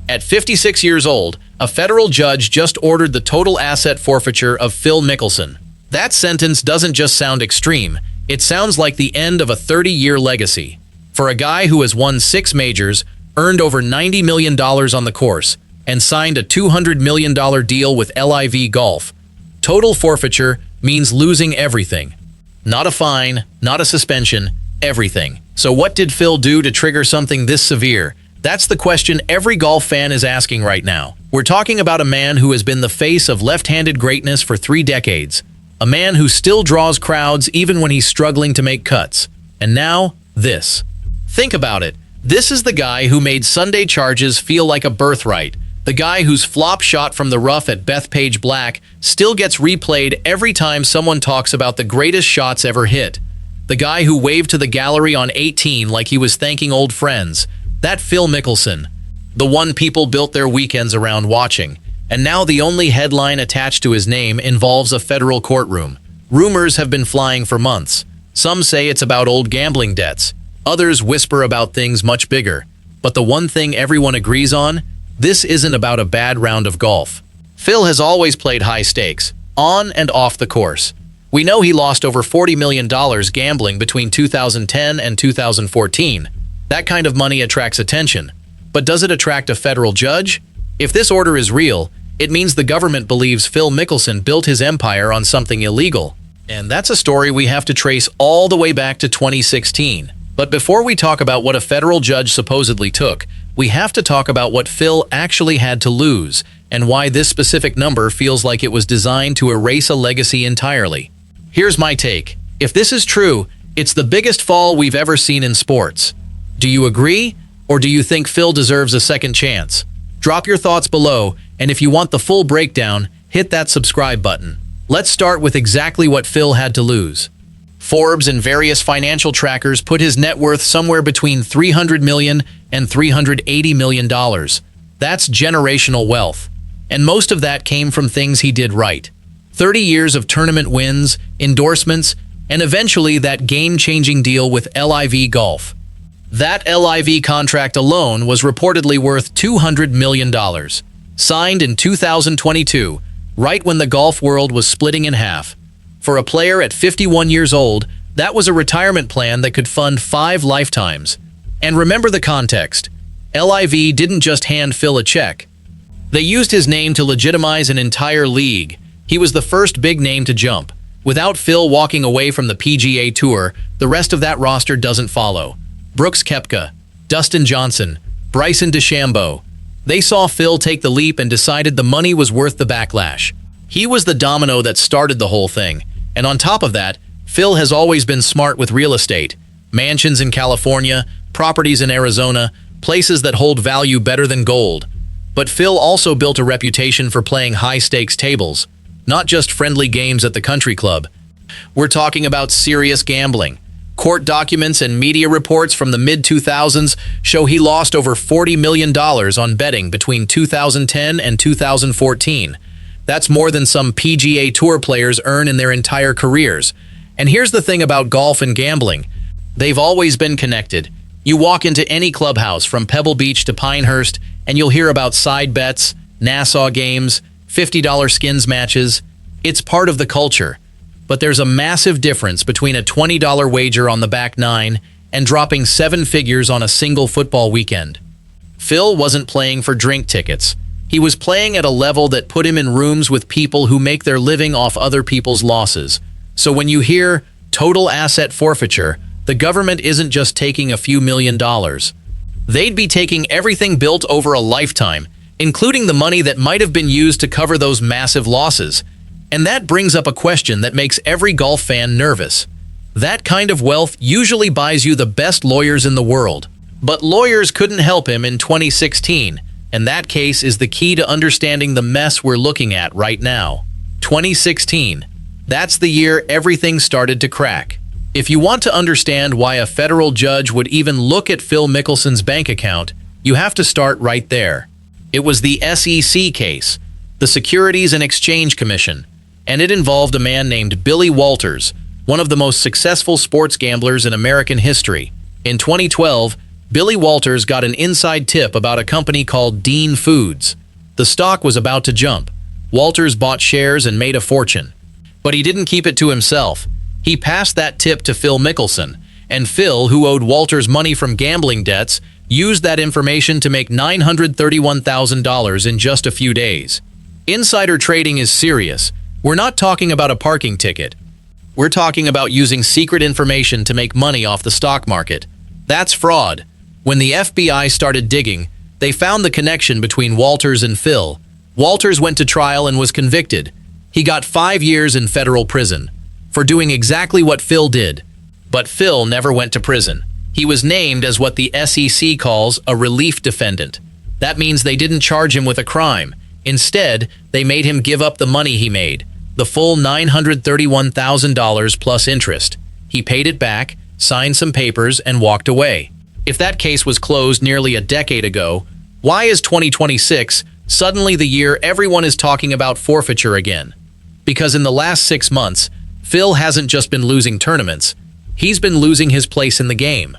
At 56 years old, a federal judge just ordered the total asset forfeiture of Phil Mickelson. That sentence doesn't just sound extreme, it sounds like the end of a 30-year legacy. For a guy who has won 6 majors, earned over $90 million on the course, and signed a $200 million deal with LIV Golf, total forfeiture means losing everything. Not a fine, not a suspension, everything. So what did Phil do to trigger something this severe? That's the question every golf fan is asking right now. We're talking about a man who has been the face of left-handed greatness for 3 decades. A man who still draws crowds even when he's struggling to make cuts. And now, this. Think about it. This is the guy who made Sunday charges feel like a birthright. The guy whose flop shot from the rough at Bethpage Black still gets replayed every time someone talks about the greatest shots ever hit. The guy who waved to the gallery on 18 like he was thanking old friends. That Phil Mickelson. The one people built their weekends around watching. And now the only headline attached to his name involves a federal courtroom. Rumors have been flying for months. Some say it's about old gambling debts. Others whisper about things much bigger. But the one thing everyone agrees on? This isn't about a bad round of golf. Phil has always played high stakes, on and off the course. We know he lost over $40 million gambling between 2010 and 2014. That kind of money attracts attention. But does it attract a federal judge? If this order is real, it means the government believes Phil Mickelson built his empire on something illegal. And that's a story we have to trace all the way back to 2016. But before we talk about what a federal judge supposedly took, we have to talk about what Phil actually had to lose, and why this specific number feels like it was designed to erase a legacy entirely. Here's my take. If this is true, it's the biggest fall we've ever seen in sports. Do you agree, or do you think Phil deserves a second chance? Drop your thoughts below, and if you want the full breakdown, hit that subscribe button. Let's start with exactly what Phil had to lose. Forbes and various financial trackers put his net worth somewhere between $300 million and $380 million. That's generational wealth. And most of that came from things he did right. 30 years of tournament wins, endorsements, and eventually that game-changing deal with LIV Golf. That LIV contract alone was reportedly worth $200 million. Signed in 2022, right when the golf world was splitting in half. For a player at 51 years old, that was a retirement plan that could fund 5 lifetimes. And remember the context. LIV didn't just hand Phil a check. They used his name to legitimize an entire league. He was the first big name to jump. Without Phil walking away from the PGA Tour, the rest of that roster doesn't follow. Brooks Koepka, Dustin Johnson, Bryson DeChambeau. They saw Phil take the leap and decided the money was worth the backlash. He was the domino that started the whole thing. And on top of that, Phil has always been smart with real estate. Mansions in California, properties in Arizona, places that hold value better than gold. But Phil also built a reputation for playing high-stakes tables, not just friendly games at the country club. We're talking about serious gambling. Court documents and media reports from the mid-2000s show he lost over $40 million on betting between 2010 and 2014. That's more than some PGA Tour players earn in their entire careers. And here's the thing about golf and gambling. They've always been connected. You walk into any clubhouse from Pebble Beach to Pinehurst, and you'll hear about side bets, Nassau games, $50 skins matches. It's part of the culture. But there's a massive difference between a $20 wager on the back nine and dropping 7 figures on a single football weekend. Phil wasn't playing for drink tickets. He was playing at a level that put him in rooms with people who make their living off other people's losses. So when you hear total asset forfeiture, the government isn't just taking a few $1,000,000. They'd be taking everything built over a lifetime, including the money that might have been used to cover those massive losses. And that brings up a question that makes every golf fan nervous. That kind of wealth usually buys you the best lawyers in the world. But lawyers couldn't help him in 2016, and that case is the key to understanding the mess we're looking at right now. 2016. That's the year everything started to crack. If you want to understand why a federal judge would even look at Phil Mickelson's bank account, you have to start right there. It was the SEC case, the Securities and Exchange Commission, and it involved a man named Billy Walters, one of the most successful sports gamblers in American history. In 2012, Billy Walters got an inside tip about a company called Dean Foods. The stock was about to jump. Walters bought shares and made a fortune. But he didn't keep it to himself. He passed that tip to Phil Mickelson, and Phil, who owed Walters money from gambling debts, used that information to make $931,000 in just a few days. Insider trading is serious. We're not talking about a parking ticket. We're talking about using secret information to make money off the stock market. That's fraud. When the FBI started digging, they found the connection between Walters and Phil. Walters went to trial and was convicted. He got 5 years in federal prison for doing exactly what Phil did. But Phil never went to prison. He was named as what the SEC calls a relief defendant. That means they didn't charge him with a crime. Instead, they made him give up the money he made, the full $931,000 plus interest. He paid it back, signed some papers, and walked away. If that case was closed nearly a decade ago, why is 2026 suddenly the year everyone is talking about forfeiture again? Because in the last 6 months, Phil hasn't just been losing tournaments, he's been losing his place in the game.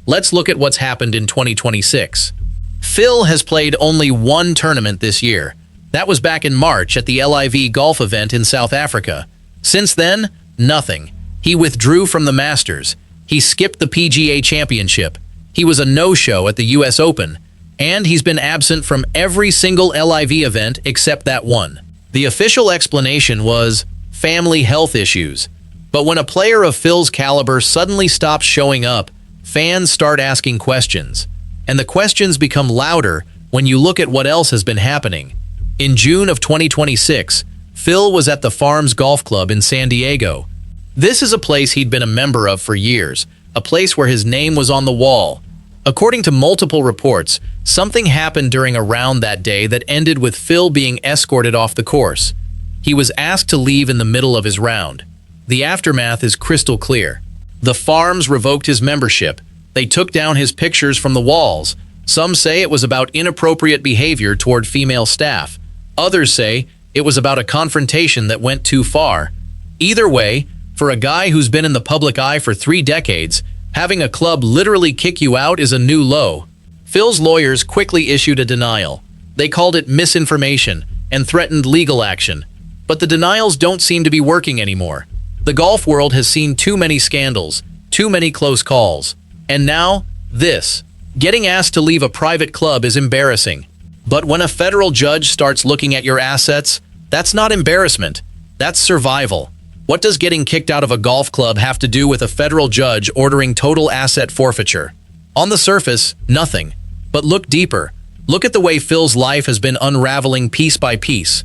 Let's look at what's happened in 2026. Phil has played only one tournament this year. That was back in March at the LIV golf event in South Africa. Since then, nothing. He withdrew from the Masters. He skipped the PGA Championship. He was a no-show at the US Open. And he's been absent from every single LIV event except that one. The official explanation was family health issues. But when a player of Phil's caliber suddenly stops showing up, fans start asking questions. And the questions become louder when you look at what else has been happening. In June of 2026, Phil was at the Farms Golf Club in San Diego. This is a place he'd been a member of for years, a place where his name was on the wall. According to multiple reports, something happened during a round that day that ended with Phil being escorted off the course. He was asked to leave in the middle of his round. The aftermath is crystal clear. The Farms revoked his membership. They took down his pictures from the walls. Some say it was about inappropriate behavior toward female staff. Others say it was about a confrontation that went too far. Either way, for a guy who's been in the public eye for 3 decades, having a club literally kick you out is a new low. Phil's lawyers quickly issued a denial. They called it misinformation and threatened legal action. But the denials don't seem to be working anymore. The golf world has seen too many scandals, too many close calls. And now, this. Getting asked to leave a private club is embarrassing. But when a federal judge starts looking at your assets, that's not embarrassment. That's survival. What does getting kicked out of a golf club have to do with a federal judge ordering total asset forfeiture? On the surface, nothing. But look deeper. Look at the way Phil's life has been unraveling piece by piece.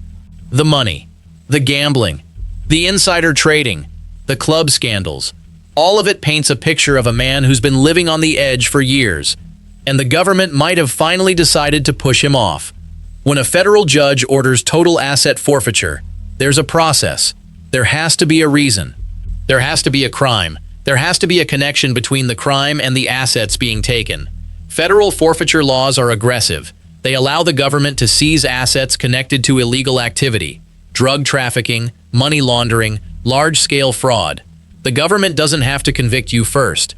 The money, the gambling, the insider trading, the club scandals. All of it paints a picture of a man who's been living on the edge for years. And the government might have finally decided to push him off. When a federal judge orders total asset forfeiture, there's a process. There has to be a reason. There has to be a crime. There has to be a connection between the crime and the assets being taken. Federal forfeiture laws are aggressive. They allow the government to seize assets connected to illegal activity, drug trafficking, money laundering, large-scale fraud. The government doesn't have to convict you first.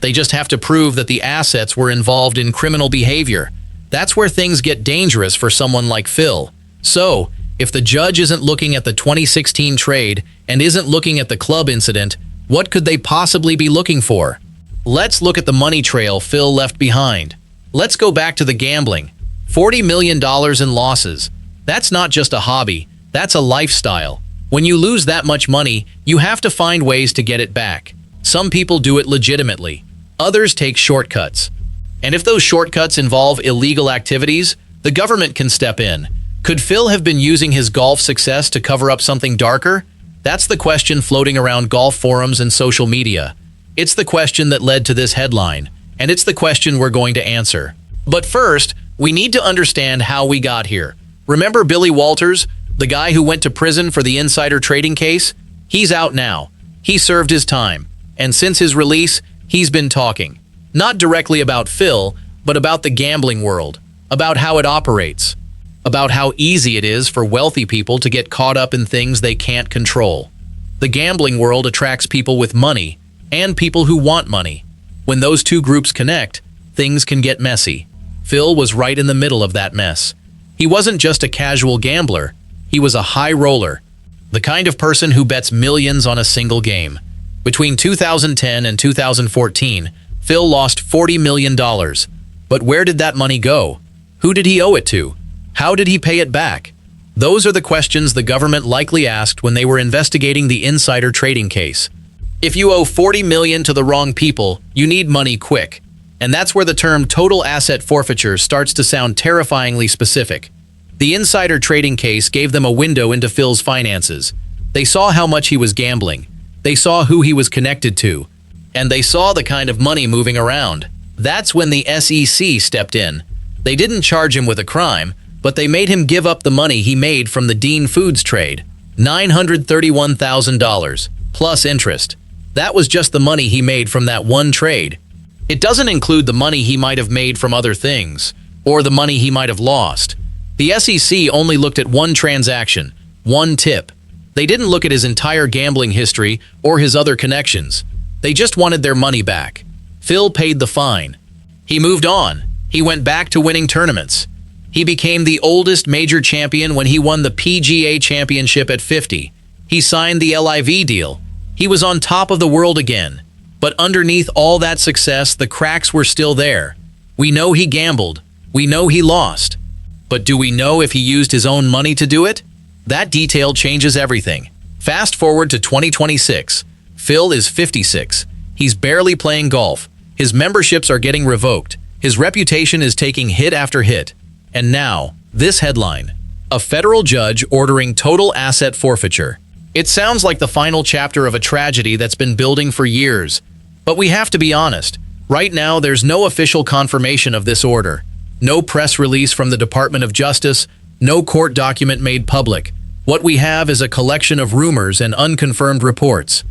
They just have to prove that the assets were involved in criminal behavior. That's where things get dangerous for someone like Phil. So, if the judge isn't looking at the 2016 trade and isn't looking at the club incident, what could they possibly be looking for? Let's look at the money trail Phil left behind. Let's go back to the gambling. $40 million in losses. That's not just a hobby, that's a lifestyle. When you lose that much money, you have to find ways to get it back. Some people do it legitimately. Others take shortcuts. And if those shortcuts involve illegal activities, the government can step in. Could Phil have been using his golf success to cover up something darker? That's the question floating around golf forums and social media. It's the question that led to this headline, and it's the question we're going to answer. But first, we need to understand how we got here. Remember Billy Walters, the guy who went to prison for the insider trading case? He's out now. He served his time. And since his release, he's been talking. Not directly about Phil, but about the gambling world, about how it operates, about how easy it is for wealthy people to get caught up in things they can't control. The gambling world attracts people with money and people who want money. When those two groups connect, things can get messy. Phil was right in the middle of that mess. He wasn't just a casual gambler, he was a high roller, the kind of person who bets millions on a single game. Between 2010 and 2014, Phil lost $40 million. But where did that money go? Who did he owe it to? How did he pay it back? Those are the questions the government likely asked when they were investigating the insider trading case. If you owe $40 million to the wrong people, you need money quick. And that's where the term total asset forfeiture starts to sound terrifyingly specific. The insider trading case gave them a window into Phil's finances. They saw how much he was gambling. They saw who he was connected to. And they saw the kind of money moving around. That's when the SEC stepped in. They didn't charge him with a crime, but they made him give up the money he made from the Dean Foods trade. $931,000, plus interest. That was just the money he made from that one trade. It doesn't include the money he might have made from other things, or the money he might have lost. The SEC only looked at one transaction, one tip. They didn't look at his entire gambling history or his other connections. They just wanted their money back. Phil paid the fine. He moved on. He went back to winning tournaments. He became the oldest major champion when he won the PGA Championship at 50. He signed the LIV deal. He was on top of the world again. But underneath all that success, the cracks were still there. We know he gambled. We know he lost. But do we know if he used his own money to do it? That detail changes everything. Fast forward to 2026. Phil is 56. He's barely playing golf. His memberships are getting revoked. His reputation is taking hit after hit. And now, this headline: a federal judge ordering total asset forfeiture. It sounds like the final chapter of a tragedy that's been building for years. But we have to be honest. Right now, there's no official confirmation of this order. No press release from the Department of Justice, no court document made public. What we have is a collection of rumors and unconfirmed reports.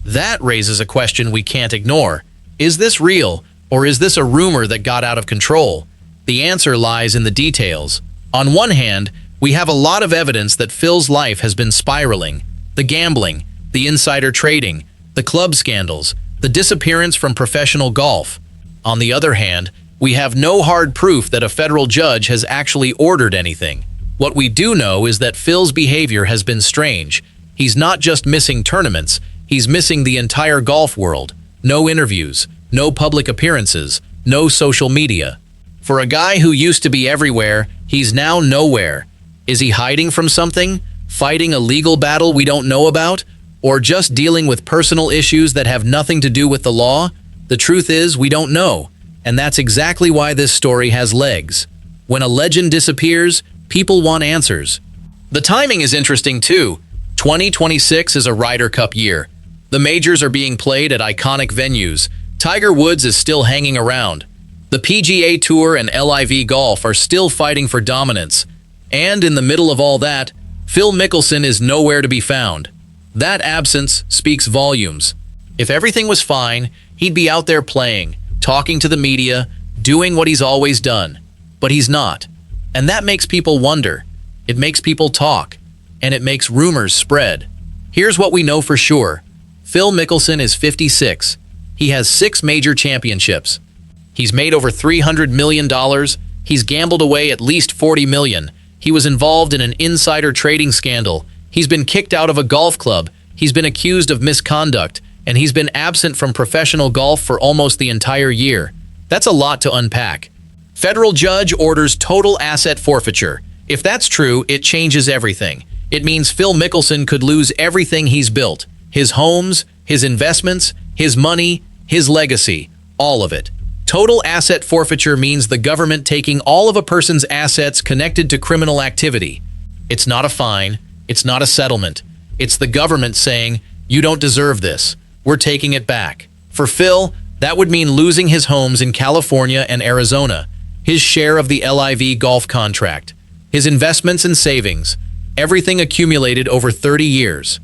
That raises a question we can't ignore. Is this real, or is this a rumor that got out of control? The answer lies in the details. On one hand, we have a lot of evidence that Phil's life has been spiraling. The gambling, the insider trading, the club scandals, the disappearance from professional golf. On the other hand, we have no hard proof that a federal judge has actually ordered anything. What we do know is that Phil's behavior has been strange. He's not just missing tournaments, he's missing the entire golf world. No interviews, no public appearances, no social media. For a guy who used to be everywhere, he's now nowhere. Is he hiding from something? Fighting a legal battle we don't know about? Or just dealing with personal issues that have nothing to do with the law? The truth is, we don't know. And that's exactly why this story has legs. When a legend disappears, people want answers. The timing is interesting too. 2026 is a Ryder Cup year. The majors are being played at iconic venues. Tiger Woods is still hanging around. The PGA Tour and LIV Golf are still fighting for dominance. And in the middle of all that, Phil Mickelson is nowhere to be found. That absence speaks volumes. If everything was fine, he'd be out there playing, talking to the media, doing what he's always done. But he's not. And that makes people wonder. It makes people talk. And it makes rumors spread. Here's what we know for sure. Phil Mickelson is 56. He has 6 major championships. He's made over $300 million. He's gambled away at least $40 million. He was involved in an insider trading scandal. He's been kicked out of a golf club. He's been accused of misconduct. And he's been absent from professional golf for almost the entire year. That's a lot to unpack. Federal judge orders total asset forfeiture. If that's true, it changes everything. It means Phil Mickelson could lose everything he's built. His homes, his investments, his money, his legacy, all of it. Total asset forfeiture means the government taking all of a person's assets connected to criminal activity. It's not a fine. It's not a settlement. It's the government saying, you don't deserve this. We're taking it back. For Phil, that would mean losing his homes in California and Arizona, his share of the LIV golf contract, his investments and savings, everything accumulated over 30 years.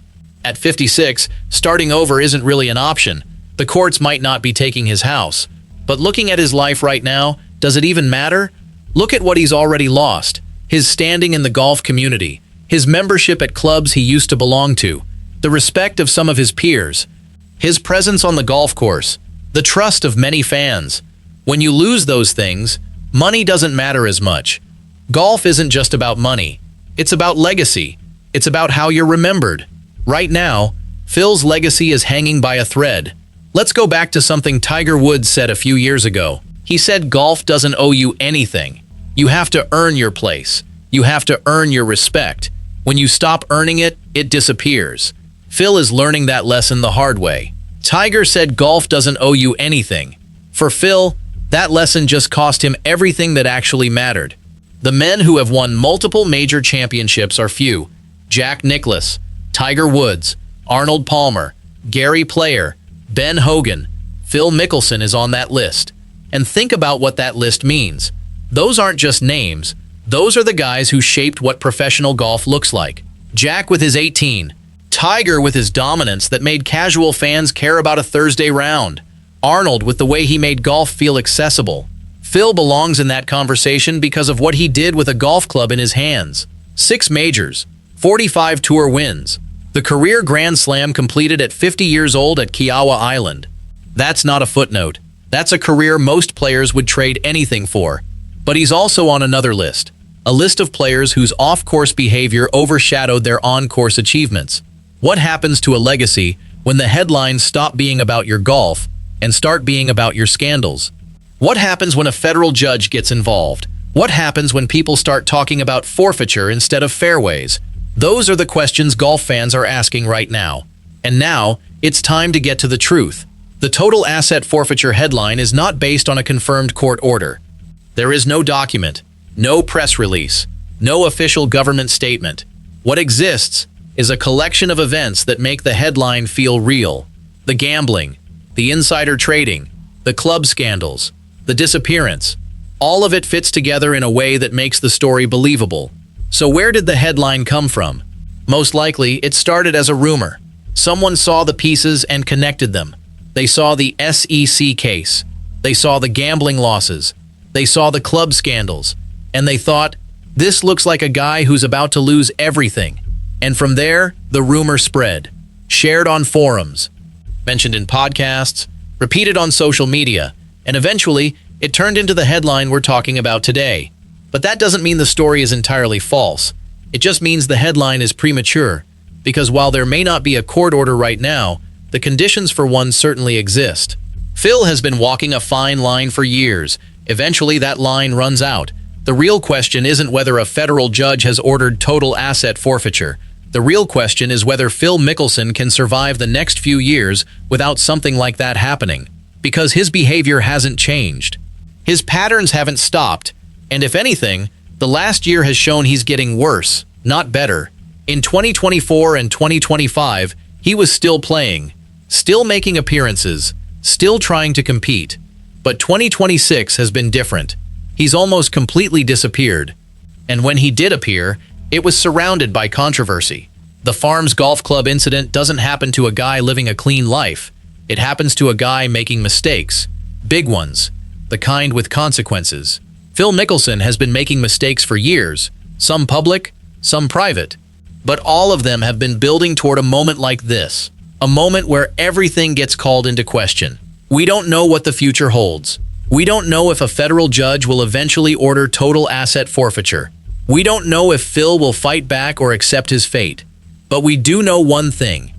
At 56, starting over isn't really an option. The courts might not be taking his house. But looking at his life right now, does it even matter? Look at what he's already lost. His standing in the golf community, his membership at clubs he used to belong to, the respect of some of his peers, his presence on the golf course, the trust of many fans. When you lose those things, money doesn't matter as much. Golf isn't just about money. It's about legacy. It's about how you're remembered. Right now, Phil's legacy is hanging by a thread. Let's go back to something Tiger Woods said a few years ago. He said golf doesn't owe you anything. You have to earn your place. You have to earn your respect. When you stop earning it, it disappears. Phil is learning that lesson the hard way. Tiger said golf doesn't owe you anything. For Phil, that lesson just cost him everything that actually mattered. The men who have won multiple major championships are few. Jack Nicklaus, Tiger Woods, Arnold Palmer, Gary Player, Ben Hogan, Phil Mickelson is on that list. And think about what that list means. Those aren't just names. Those are the guys who shaped what professional golf looks like. Jack with his 18. Tiger with his dominance that made casual fans care about a Thursday round. Arnold with the way he made golf feel accessible. Phil belongs in that conversation because of what he did with a golf club in his hands. 6 majors, 45 tour wins. The career Grand Slam completed at 50 years old at Kiowa Island. That's not a footnote. That's a career most players would trade anything for. But he's also on another list. A list of players whose off-course behavior overshadowed their on-course achievements. What happens to a legacy when the headlines stop being about your golf and start being about your scandals? What happens when a federal judge gets involved? What happens when people start talking about forfeiture instead of fairways? Those are the questions golf fans are asking right now. And now, it's time to get to the truth. The total asset forfeiture headline is not based on a confirmed court order. There is no document, no press release, no official government statement. What exists is a collection of events that make the headline feel real. The gambling, the insider trading, the club scandals, the disappearance. All of it fits together in a way that makes the story believable. So where did the headline come from? Most likely, it started as a rumor. Someone saw the pieces and connected them. They saw the SEC case. They saw the gambling losses. They saw the club scandals. And they thought, this looks like a guy who's about to lose everything. And from there, the rumor spread. Shared on forums. Mentioned in podcasts. Repeated on social media. And eventually, it turned into the headline we're talking about today. But that doesn't mean the story is entirely false. It just means the headline is premature. Because while there may not be a court order right now, the conditions for one certainly exist. Phil has been walking a fine line for years. Eventually that line runs out. The real question isn't whether a federal judge has ordered total asset forfeiture. The real question is whether Phil Mickelson can survive the next few years without something like that happening. Because his behavior hasn't changed. His patterns haven't stopped. And if anything, the last year has shown he's getting worse, not better. In 2024 and 2025, he was still playing, still making appearances, still trying to compete. But 2026 has been different. He's almost completely disappeared. And when he did appear, it was surrounded by controversy. The Farms Golf Club incident doesn't happen to a guy living a clean life. It happens to a guy making mistakes. Big ones. The kind with consequences. Phil Mickelson has been making mistakes for years. Some public, some private. But all of them have been building toward a moment like this. A moment where everything gets called into question. We don't know what the future holds. We don't know if a federal judge will eventually order total asset forfeiture. We don't know if Phil will fight back or accept his fate. But we do know one thing.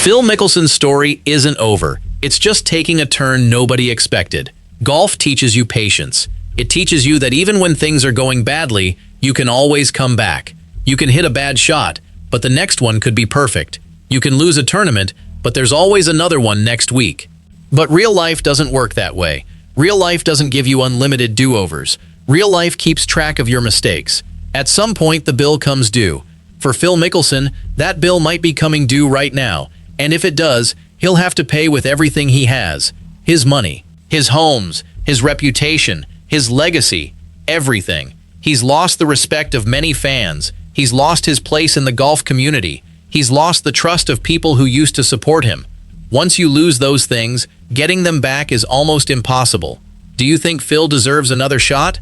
Phil Mickelson's story isn't over. It's just taking a turn nobody expected. Golf teaches you patience. It teaches you that even when things are going badly, you can always come back. You can hit a bad shot, but the next one could be perfect. You can lose a tournament, but there's always another one next week. But real life doesn't work that way. Real life doesn't give you unlimited do-overs. Real life keeps track of your mistakes. At some point, the bill comes due. For Phil Mickelson, that bill might be coming due right now. And if it does, he'll have to pay with everything he has. His money, his homes, his reputation, his legacy, everything. He's lost the respect of many fans. He's lost his place in the golf community. He's lost the trust of people who used to support him. Once you lose those things, getting them back is almost impossible. Do you think Phil deserves another shot?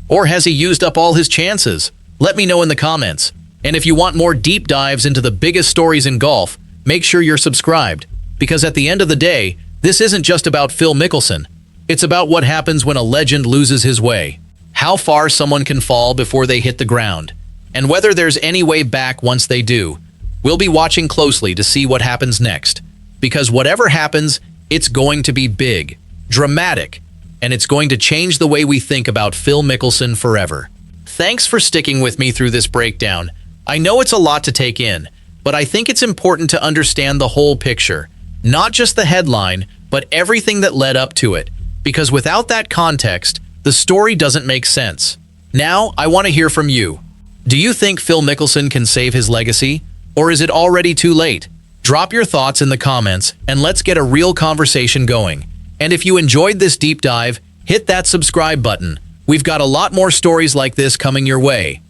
Or has he used up all his chances? Let me know in the comments. And if you want more deep dives into the biggest stories in golf, make sure you're subscribed. Because at the end of the day, this isn't just about Phil Mickelson. It's about what happens when a legend loses his way, how far someone can fall before they hit the ground, and whether there's any way back once they do. We'll be watching closely to see what happens next, because whatever happens, it's going to be big, dramatic, and it's going to change the way we think about Phil Mickelson forever. Thanks for sticking with me through this breakdown. I know it's a lot to take in, but I think it's important to understand the whole picture, not just the headline, but everything that led up to it, because without that context, the story doesn't make sense. Now, I want to hear from you. Do you think Phil Mickelson can save his legacy, or is it already too late? Drop your thoughts in the comments, and let's get a real conversation going. And if you enjoyed this deep dive, hit that subscribe button. We've got a lot more stories like this coming your way.